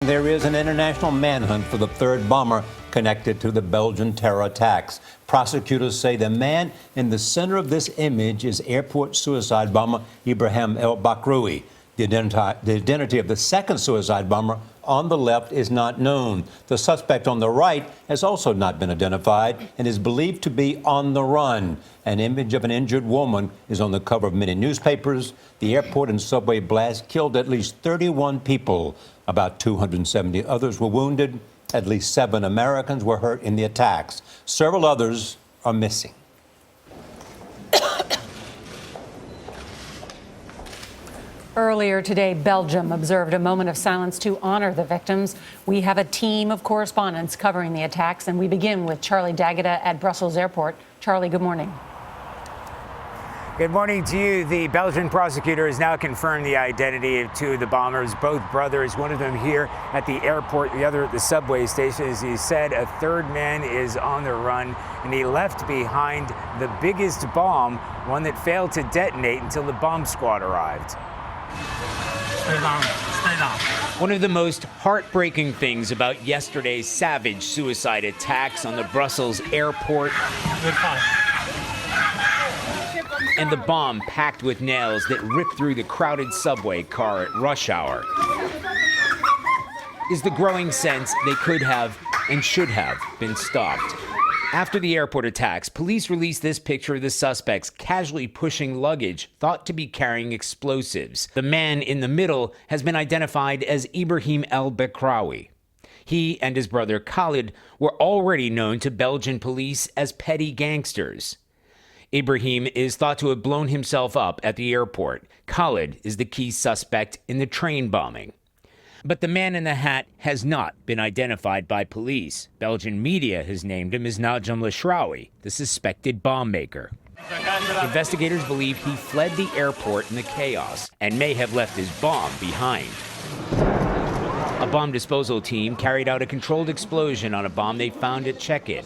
There is an international manhunt for the third bomber connected to the Belgian terror attacks. Prosecutors say the man in the center of this image is airport suicide bomber Ibrahim el-Bakraoui. The identity of the second suicide bomber on the left is not known. The suspect on the right has also not been identified and is believed to be on the run. An image of an injured woman is on the cover of many newspapers. The airport and subway blast killed at least 31 people. About 270 others were wounded. At least 7 Americans were hurt in the attacks. Several others are missing. Earlier today, Belgium observed a moment of silence to honor the victims. We have a team of correspondents covering the attacks, and we begin with Charlie D'Agata at Brussels Airport. Charlie, good morning. Good morning to you. The Belgian prosecutor has now confirmed the identity of 2 of the bombers, both brothers, one of them here at the airport, the other at the subway station. As he said, a third man is on the run, and he left behind the biggest bomb, one that failed to detonate until the bomb squad arrived. Stay down. Stay down. One of the most heartbreaking things about yesterday's savage suicide attacks on the Brussels airport and the bomb packed with nails that ripped through the crowded subway car at rush hour is the growing sense they could have and should have been stopped. After the airport attacks, police released this picture of the suspects casually pushing luggage thought to be carrying explosives. The man in the middle has been identified as Ibrahim el-Bakraoui. He and his brother Khalid were already known to Belgian police as petty gangsters. Ibrahim is thought to have blown himself up at the airport. Khalid is the key suspect in the train bombing. But the man in the hat has not been identified by police. Belgian media has named him as Najem Leshraoui, the suspected bomb maker. Investigators believe he fled the airport in the chaos and may have left his bomb behind. A bomb disposal team carried out a controlled explosion on a bomb they found at check-in.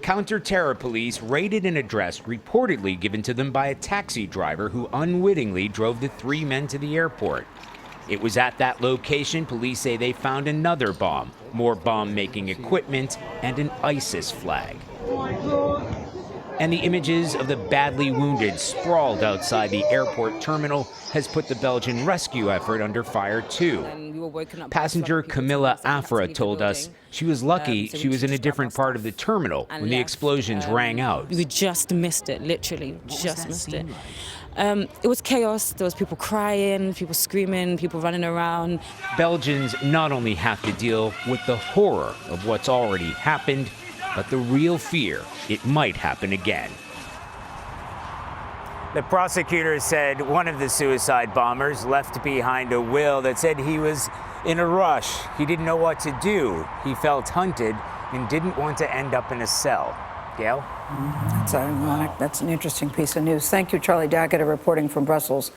Counter-terror police raided an address reportedly given to them by a taxi driver who unwittingly drove the 3 men to the airport. It was at that location police say they found another bomb, more bomb-making equipment, and an ISIS flag. And the images of the badly wounded sprawled outside the airport terminal has put the Belgian rescue effort under fire too. Passenger Camilla Afra told us she was lucky she was in a different part of the terminal when the explosions rang out. We just missed it, literally, just missed it. It was chaos. There was people crying, people screaming, people running around. Belgians not only have to deal with the horror of what's already happened, but the real fear it might happen again. The prosecutor said one of the suicide bombers left behind a will that said he was in a rush. He didn't know what to do. He felt hunted and didn't want to end up in a cell. Gail? That's ironic. That's an interesting piece of news. Thank you, Charlie D'Agata, reporting from Brussels.